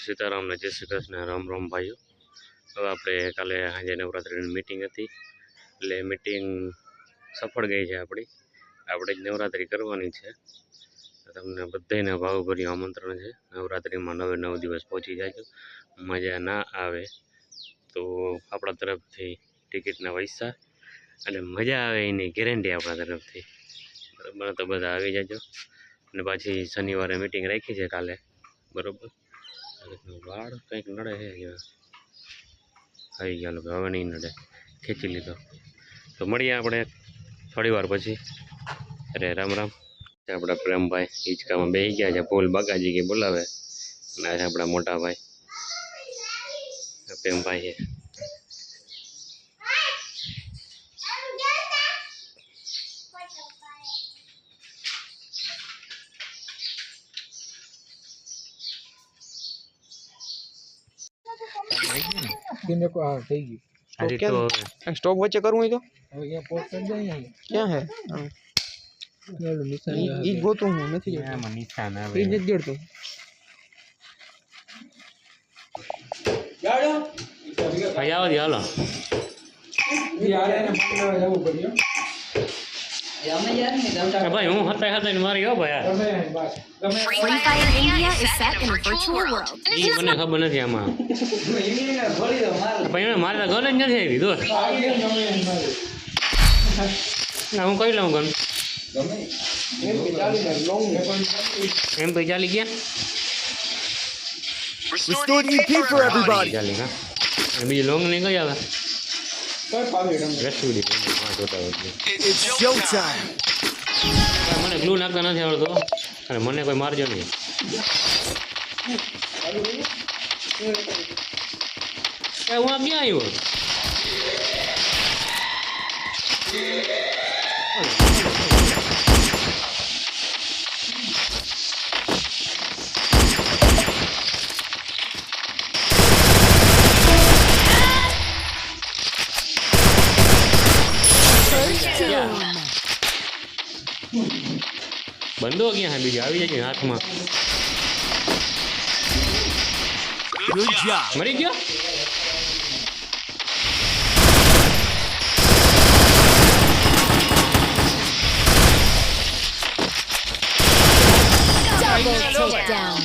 સીતારામ ને જય શ્રી કૃષ્ણ, રામ રામ ભાઈઓ। હવે આપણે કાલે સાંજે નવરાત્રિની મીટિંગ હતી, એટલે મીટિંગ સફળ ગઈ છે આપણી। આપણે જ નવરાત્રિ કરવાની છે, તમને બધાને ભાવભર્યું આમંત્રણ છે। નવરાત્રિમાં 9 દિવસ પહોંચી જાય, મજા ના આવે તો આપણા તરફથી ટિકિટના પૈસા અને મજા આવે એની ગેરંટી આપણા તરફથી, બરાબર? તો બધા આવી જાજો। અને પાછી શનિવારે મીટિંગ રાખી છે કાલે, બરાબર? વાળ કંઈક નડે છે, આવી ગયા હવે નહીં નડે, ખેંચી લીધો। તો મળીએ આપણે થોડી વાર પછી। અરે રામ રામ। આપણા પ્રેમભાઈ હિંચકામાં બેસી ગયા છે, ફૂલ બગાજી કે બોલાવે, અને આ આપણા મોટા ભાઈ પ્રેમભાઈ છે। स्टॉप वच्चे करूँ तो ये पोस्ट कर जाए यहाँ क्या है ये लो निशान ई गोतो हूं નથી આમાં નિશાન આવે, એ નથી જોડતો गाड़ो ભાઈ આવો દે, હાલો। ये आ रहे हैं ना मंगलवार जाऊ पड़ियो અમે યાર ને એ ભાઈ હું હતા ને મારી હો ભાઈ, તમે બસ તમે Free Fire India is set in a virtual world. ઈ મને ખબર નથી આમાં। ઇંગ્લિશને ભરી દો માર ભાઈ મારે તો ગન જ નથી આવી દોસ્ત, आगे તમે મારે ના હું કઈ લઉં ગન? તમે એમ કે ચાલી ને લોંગ ને પણ એમ ભાઈ ચાલી ગયા, Restored EP for everybody. ચાલી હા। અને બીજી લોંગ ની કઈ આવે? કઈ પાવે તમે રસુડી હા જોતા હોય It's showtime. મને ગ્લુ નાખતા નથી આવડતો, અને મને કોઈ મારજો નહીં। એ હું આ ક્યાં આવ્યો? બંધો ક્યાં હે? બીજી આવી જાય હાથમાં, Good job. મરી ગયો? Double takedown.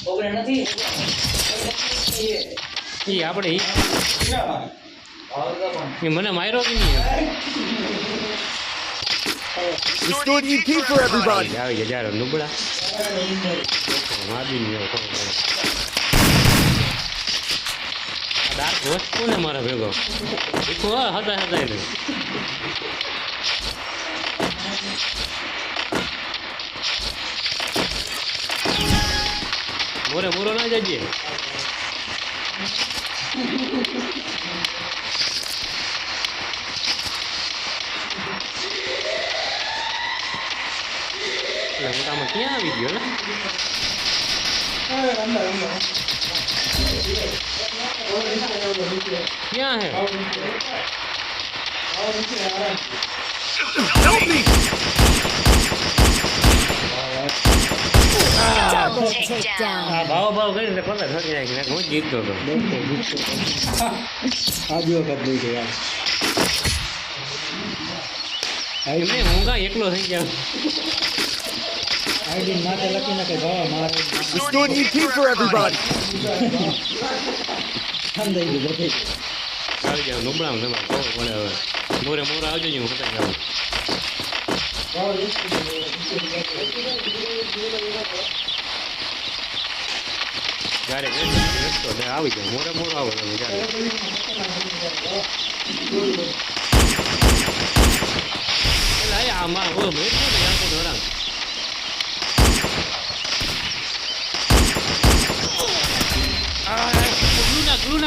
કોબરા નથી એ આપણે એ મને માર્યો કે નહીં? Restored EP for everybody. આવી જાય જ્યારે નુબળા મારી નહીં ડાર્ક વસ્તુ ને મારા ભેગો દેખો હતા એને મોરે મોરો ના જજે। મોટામાં ક્યાં આવી ગયો ને? ક્યાં હે? Help me. Double takedown. આ ભાવ કરીને પંદર થઈ જાય કે હું જીતતો હતો। आज वक्त नहीं गया નહીં હું કાં એકલો થઈ ગયો? आईडी माथे लखीने के भाव मारे Restored EP for everybody. हम दई दे बते આવી જાવ નુબળામાં તમે કહો પડે હવે મોરે મોરા આવજો ને હું ખતા જાઉં। જ્યારે રસ્તો આવી જાય મોરે મોરો આવો તમે જ્યારે એટલે આમાં ઓલો મેચ નથી આવતો ધોરણ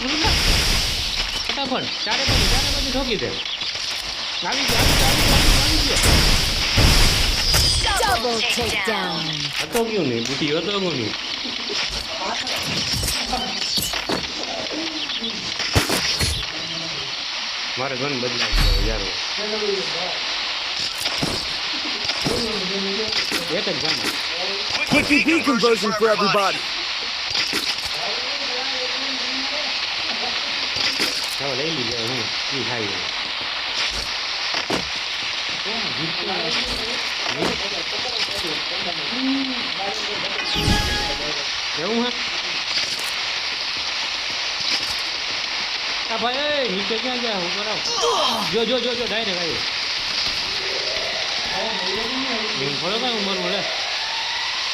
ગ્લુના ફટાફટ ચારે બાજુ ઠોકી દે। આવી ગયો Double takedown. હતો ક્યું નહીં બુટી હતો કોની મારે ગન બદલાઈ ગયો યાર। એક જ ગામ Quick EP conversion for everybody. હવે લઈ લીધો હું ઈ થાય એવું હા આ ભાઈ નીચે ક્યાં ગયા હું બરાબર જો જો જો જો ડાયરેક્ટ આવ્યો હું થોડો કઈ ઉંમર મળે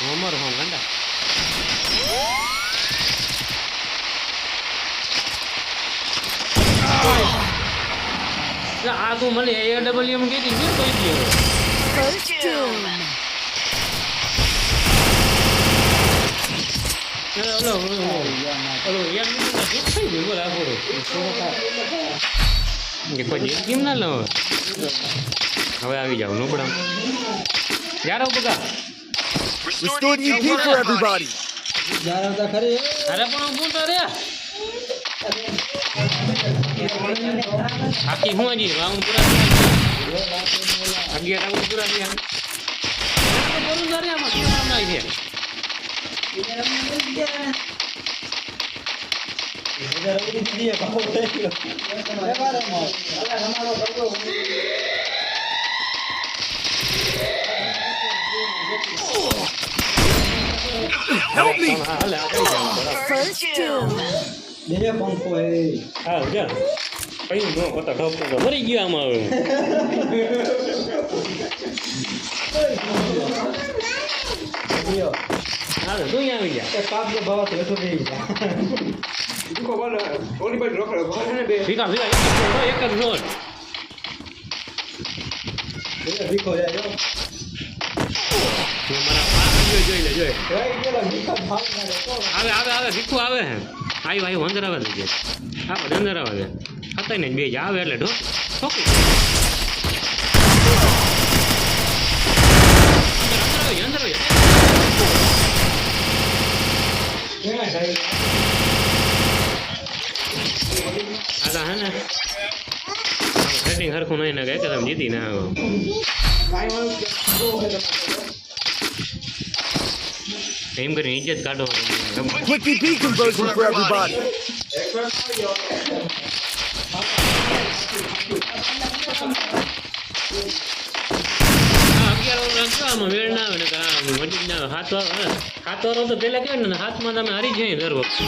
ઉંમર હું ગંડા આ તું મને AWM કીધી ને કોઈ દી First doom. ઓલો યાર મને થઈ ગયું બોલ આ બોલો કે કોઈ કેમ ના લો હવે આવી જાવ નુબડા યાર બગા Restored EP for everybody. જાણતા ખરી અરે પણ હું બોલતો રે આખી હું હજી રાઉન્ડ પૂરા થયા 11 રાઉન્ડ પૂરા થયા બોલું તારે આમાં કેમ આવી છે Help me. હાલે આવી જાવ બરાબર First doom. બે પંખો એ હા જા કઈ નો પતા ઠોક મરી ગયો આમાં હવે હાલે તું આવી જા પાપ નો ભાવ તો એટલો નહીં દીકો બોલ ઓલી બાજુ રોકડો બોલ ને બે ભીખા ભીખા એક જ રોડ દીકો જાય જો તું મારા પાસ જોઈ લે જોઈ રહી ગયેલો દીકો ભાગ ના તો આવે આવે આવે ભીખું આવે હે આવ્યું અંદર આવે છે આવે અંદર આવે છે હતા ને બે જ આવે એટલે ઠોકી અંદર આવે કેના જાય આ હે ને સેટિંગ હરખું નહીં ને કે તમે જીતી ના આવો કાઈ વાળું એમ કરીને ઇજ્જત કાઢો Quick EP conversion for everybody. આમાં વેળ ના આવે ને વધી ના આવે હાથ વાળો તો પેલા કહેવાય ને હાથમાં તમે હારી જાય દર વખત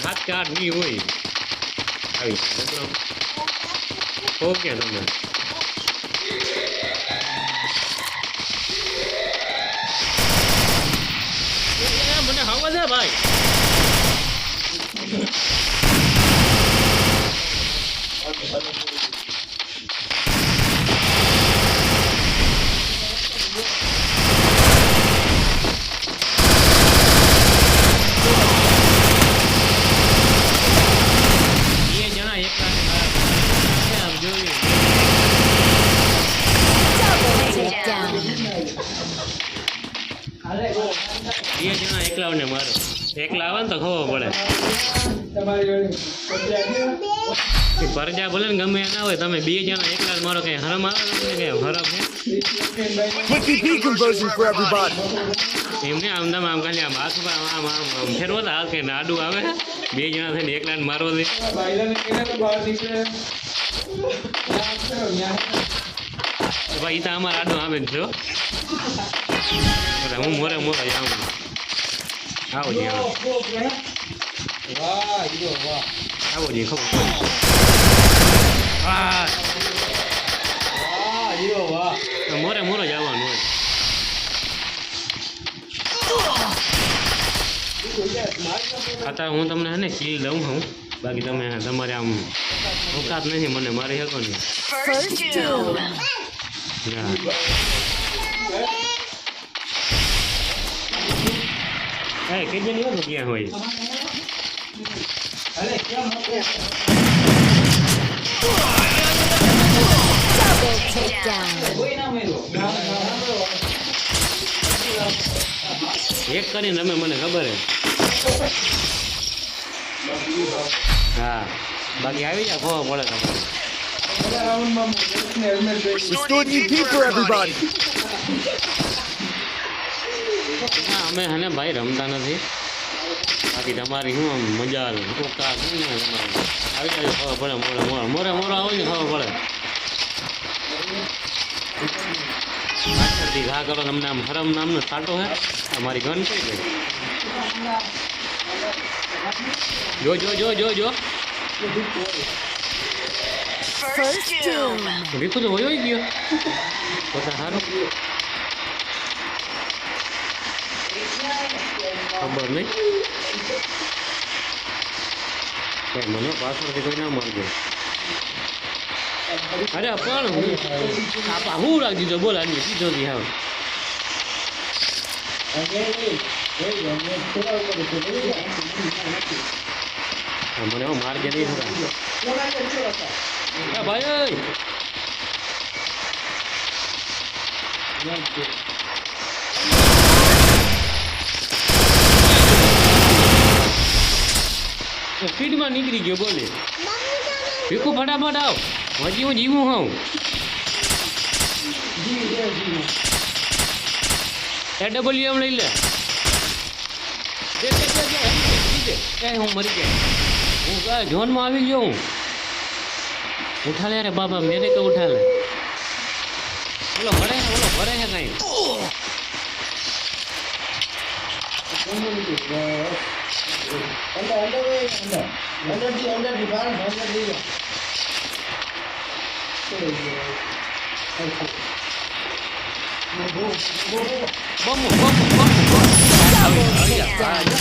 હાથ કે હાથ નહીં હોય આવી ઓકે તમે મને હવા દે ભાઈ બે જણા એકલાઓને મારો એકલા આવે ને તો ખબર પડે પરજા ભલે ને ગમે ના હોય તમે બે જણા એકલા મારો કઈ હરમ આવે તમને કઈ હરમ Quick EP conversion for everybody. એમને આમ તમે આમ ખાલી આમ હાથ આમ આમ ફેરવો તો હાલ કઈ આડું આવે બે જણા થઈને એકલા ને મારવો દે બાયલાને કેને તો બહાર નીકળે ભાઈ ઈ તો અમારે આડું આવે જ છો હું મોરે મોરે આવું આવો જી આવો વાહ હીરો વાહ આવો જી ખબર વાહ વાહ હીરો વાહ મોરે મોરે જ આવવાનું હોય અત્યારે હું તમને હે ને કિલ દઉં હું બાકી તમે તમારે આમ ઓકાત નથી મને મારી શકો ને First doom. હા કે જે નહીં ક્યાં હોય અરે કેમ Double takedown. કોઈ ના મેલો એક કરીને તમે મને ખબર હે હા બાકી આવી જાય ખબર પડે તમારે રાઉન્ડમાં મેચને હેલ્મેટ દઈ Restored EP for everybody. હા અમે હે ને ભાઈ રમતા નથી બાકી તમારી શું આમ મજા આવે કોકા શું ને તમારે આવી જાય ખબર પડે મોરે આવો ને ખબર પડે પાછળથી ઘા કરો તમને આમ હરમ નામનો સાટો હે અમારી ગન કઈ ગઈ જો First doom. ભીખું તો વયો ગયો પોતા સારું ખબર નહીં કે મને પાછળથી કોઈ ના મારજો અરે પણ હું રાખી દીધો બોલ આની સીધો થી હા મને મારજે નહીં ખરા ભાઈ સ્પીડમાં નીકળી ગયો બોલે ભીખું ફટાફટ આવ હજી હું જીવું હોઉં AWM લઈ લે હું મરી ગયો હું ઝોનમાં આવી ગયો હું ઉઠા લે રે બાબા મેરે તો ઉઠા લે ઓલો ભરે છે કાંઈ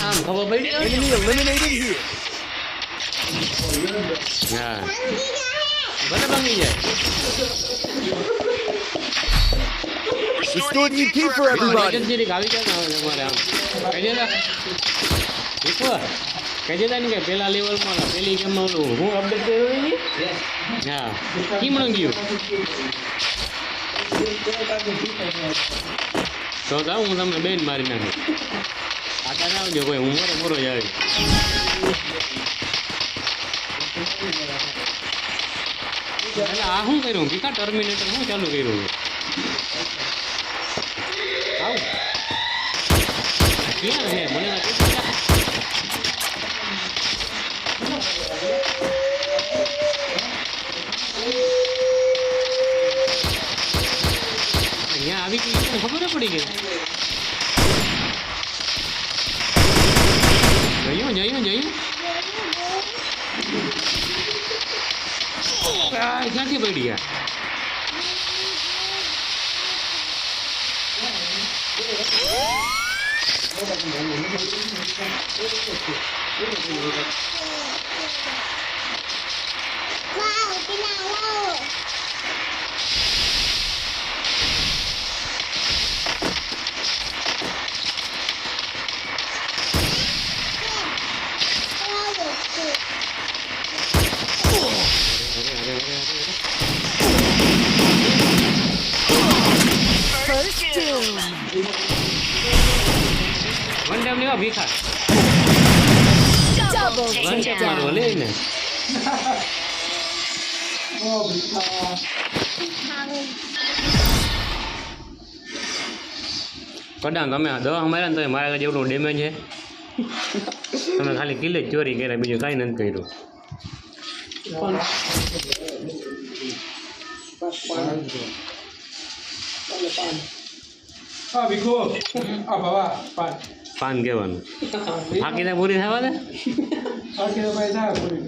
આમ ખબર પડી Enemy eliminated here. હા ભલે ભાંગી જાય Restored EP for everybody. આવી જાય ને તમારે આમ કહી દેતા કહી દેતા ને કે પેલા લેવલમાં પેલી ગેમમાં ઓલું હું અપડેટ કર્યું હા કીમણું ગયું તો હું તમને બેન મારી નાખું આટા ના આવજો કોઈ હું મોરો જ આવી એટલે આ શું કર્યું ભીખા ટર્મિનેટર શું ચાલુ કર્યું આવું ક્યાં છે મને અહીંયા આવી ગઈ ખબર પડી ગઈ જયું ક્યાંથી પડી ગયા First doom. વન ટાઈમ લેવા ભીખા Double વન ટાઈમ મારવો takedown. લે ને કડાંગ અમે દવા માર્યા ને તો મારા જેવડું ડેમેજ છે તમે ખાલી કિલ્લે જ ચોરી કર્યા બીજું કાંઈ નથી કર્યું હા ભીખો આ બાબા પાન કહેવાનું બાકી પૂરી થવા દે બાકી તો ભાઈ થાય પૂરી